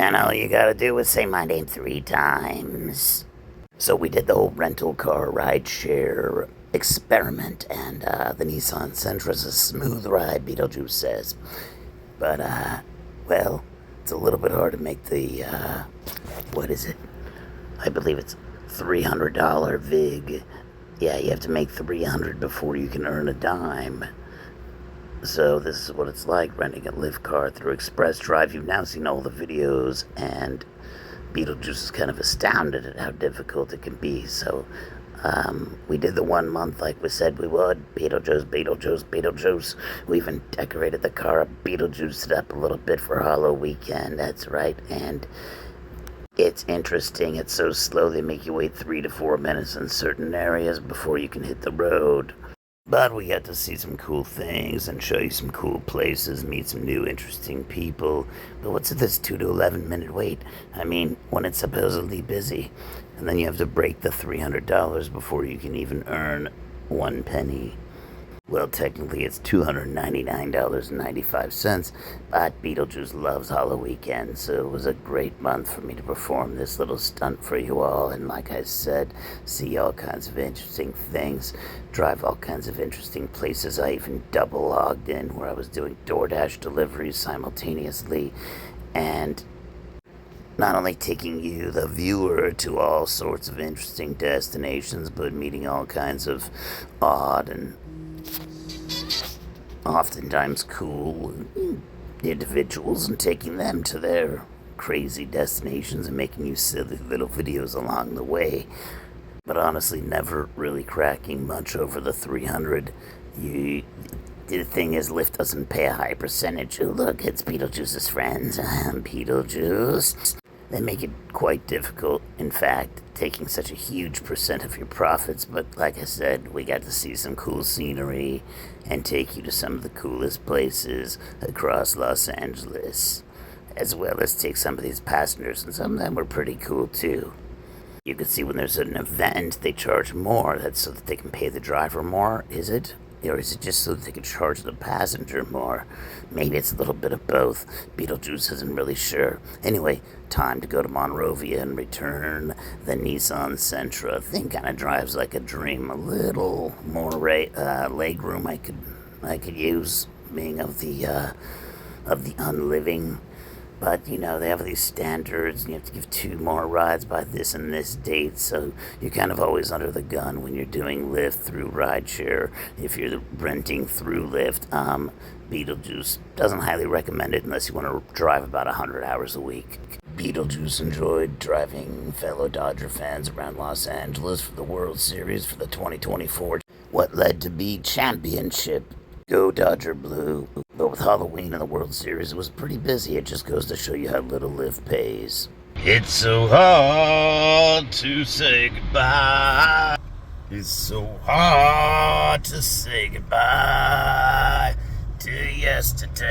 And all you gotta do is say my name 3 times. So we did the whole rental car ride share experiment, and the Nissan Sentra's a smooth ride, Beetlejuice says. But, well, it's a little bit hard to make the, what is it? I believe it's $300 VIG. Yeah, you have to make $300 before you can earn a dime. So this is what it's like renting a Lyft car through Express Drive. You've now seen all the videos, and Beetlejuice is kind of astounded at how difficult it can be. So we did the 1 month like we said we would. Beetlejuice, Beetlejuice, Beetlejuice. We even decorated the car up, Beetlejuiced it up a little bit for Hollow Weekend. That's right. And it's interesting. It's so slow they make you wait 3 to 4 minutes in certain areas before you can hit the road. But we got to see some cool things and show you some cool places, meet some new interesting people. But what's this 2 to 11 minute wait? I mean, when it's supposedly busy. And then you have to break the $300 before you can even earn 1 penny. Well, technically it's $299.95, but Beetlejuice loves Hollow Weekend, so it was a great month for me to perform this little stunt for you all, and like I said, see all kinds of interesting things, drive all kinds of interesting places. I even double logged in where I was doing DoorDash deliveries simultaneously, and not only taking you, the viewer, to all sorts of interesting destinations, but meeting all kinds of odd and oftentimes cool individuals and taking them to their crazy destinations and making you silly little videos along the way. But honestly, never really cracking much over the 300. The thing is, Lyft doesn't pay a high percentage. Oh, look, it's Beetlejuice's friends. I'm Beetlejuice. They make it quite difficult, in fact, taking such a huge percent of your profits. But like I said, we got to see some cool scenery and take you to some of the coolest places across Los Angeles, as well as take some of these passengers, and some of them were pretty cool too. You can see when there's an event, they charge more. That's so that they can pay the driver more, is it? Or is it just so that they can charge the passenger more? Maybe it's a little bit of both. Beetlejuice isn't really sure. Anyway, time to go to Monrovia and return the Nissan Sentra. Thing kind of drives like a dream. A little more leg room I could use, being of the unliving. But, you know, they have these standards, and you have to give 2 more rides by this and this date, so you're kind of always under the gun when you're doing Lyft through rideshare. If you're renting through Lyft, Beetlejuice doesn't highly recommend it unless you want to drive about 100 hours a week. Beetlejuice enjoyed driving fellow Dodger fans around Los Angeles for the World Series for the 2024, what led to be championship. Go Dodger Blue. But with Halloween and the World Series, it was pretty busy. It just goes to show you how little Lyft pays. It's so hard to say goodbye. It's so hard to say goodbye to yesterday.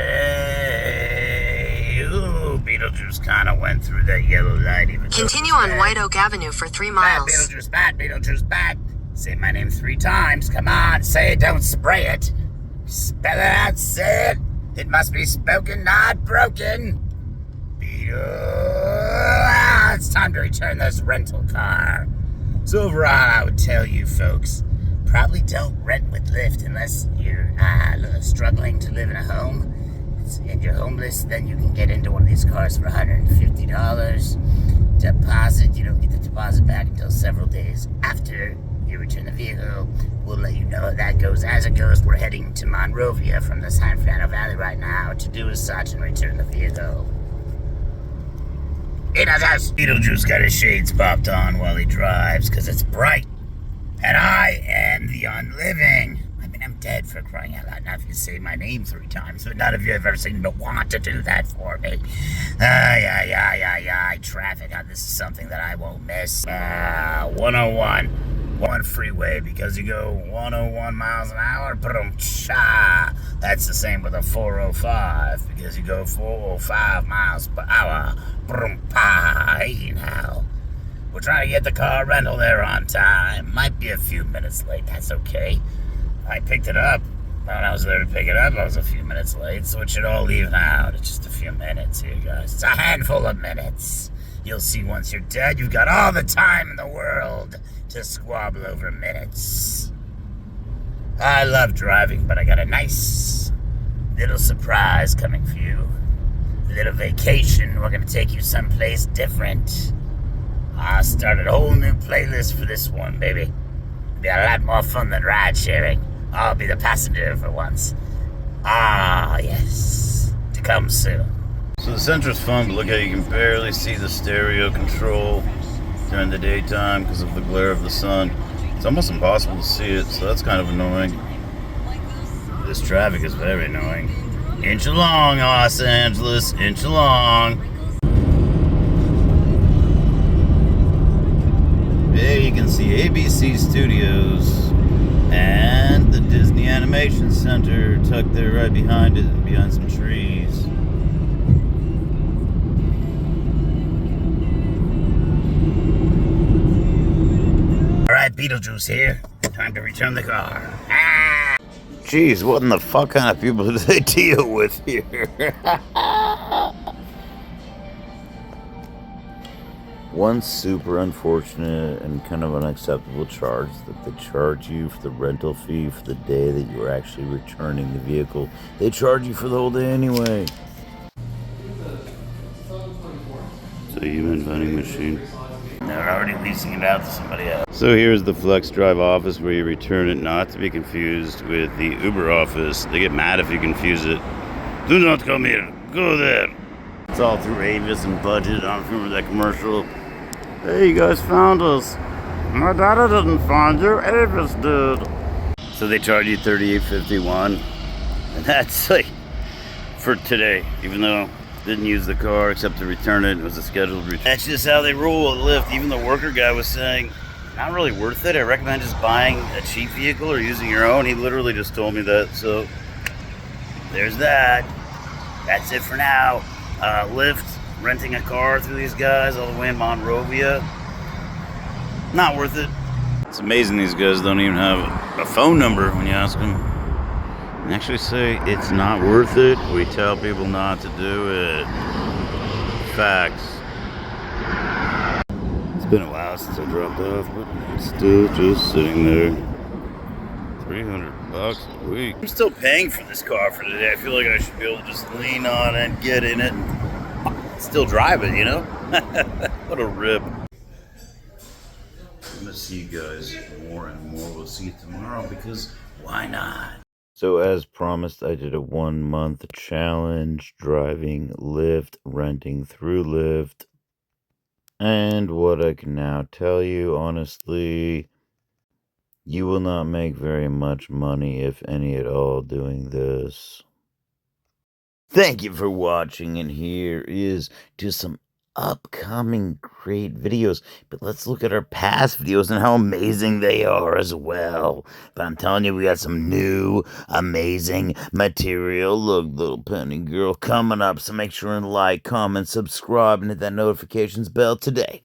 Ooh, Beetlejuice kind of went through that yellow light. Even continue on White Oak Avenue for 3 miles. Bad Beetlejuice, bad Beetlejuice, bad. Say my name 3 times. Come on, say it, don't spray it. Spell it out, say it. It must be spoken, not broken. It's time to return this rental car. So overall, I would tell you folks, probably don't rent with Lyft unless you're struggling to live in a home and you're homeless. Then you can get into one of these cars for $150. Deposit, you don't get the deposit back until several days after you return the vehicle. We'll let you know how that goes. As it goes, we're heading to Monrovia from the San Fernando Valley right now to do as such and return the vehicle. In his house. Beetlejuice got his shades popped on while he drives because it's bright. And I am the unliving. I mean, I'm dead, for crying out loud. Now, if you say my name 3 times, but none of you have ever seemed to want to do that for me. Traffic. This is something that I won't miss. 101. One freeway, because you go 101 miles an hour. That's the same with a 405, because you go 405 miles per hour. Hey, now. We're trying to get the car rental there on time. Might be a few minutes late. That's okay. I picked it up When I was there to pick it up, I was a few minutes late, so it should all even out. It's just a few minutes here, guys. It's a handful of minutes. You'll see once you're dead, you've got all the time in the world to squabble over minutes. I love driving, but I got a nice little surprise coming for you. A little vacation. We're gonna take you someplace different. I started a whole new playlist for this one, baby. It'll be a lot more fun than ride sharing. I'll be the passenger for once. Ah, yes. To come soon. So the Sentra's fun, but look how you can barely see the stereo control during the daytime because of the glare of the sun. It's almost impossible to see it, so that's kind of annoying. This traffic is very annoying. Inch along, Los Angeles. Inch along. There you can see ABC Studios and the Disney Animation Center tucked there right behind it, behind some trees. Alright, Beetlejuice here. Time to return the car. Ah! Jeez, what in the fuck kind of people do they deal with here? One super unfortunate and kind of unacceptable charge that they charge you for the rental fee for the day that you're actually returning the vehicle. They charge you for the whole day anyway. So human vending machine. They're already leasing it out to somebody else. So here's the Flex Drive office where you return it, not to be confused with the Uber office. They get mad if you confuse it. Do not come here. Go there. It's all through Avis and Budget. I don't remember that commercial. Hey, you guys found us. My data didn't find you. Avis did. So they charge you $38.51, and that's like for today. Even though didn't use the car except to return it. It was a scheduled return. That's just how they roll at Lyft. Even the worker guy was saying, not really worth it. I recommend just buying a cheap vehicle or using your own. He literally just told me that. So there's that. That's it for now. Lyft, renting a car through these guys all the way in Monrovia. Not worth it. It's amazing these guys don't even have a phone number when you ask them. And actually say it's not worth it. We tell people not to do it. Facts. It's been a while since I dropped off, but it's still just sitting there. $300 a week. I'm still paying for this car for today. I feel like I should be able to just lean on it and get in it and still drive it, you know? What a rip. I'm gonna see you guys more and more. We'll see you tomorrow because why not? So as promised, I did a 1 month challenge driving Lyft, renting through Lyft. And what I can now tell you, honestly, you will not make very much money, if any at all, doing this. Thank you for watching, and here is to some upcoming great videos. But let's look at our past videos and how amazing they are as well. But I'm telling you, we got some new amazing material. Look, little penny girl coming up. So make sure and like, comment, subscribe, and hit that notifications bell today.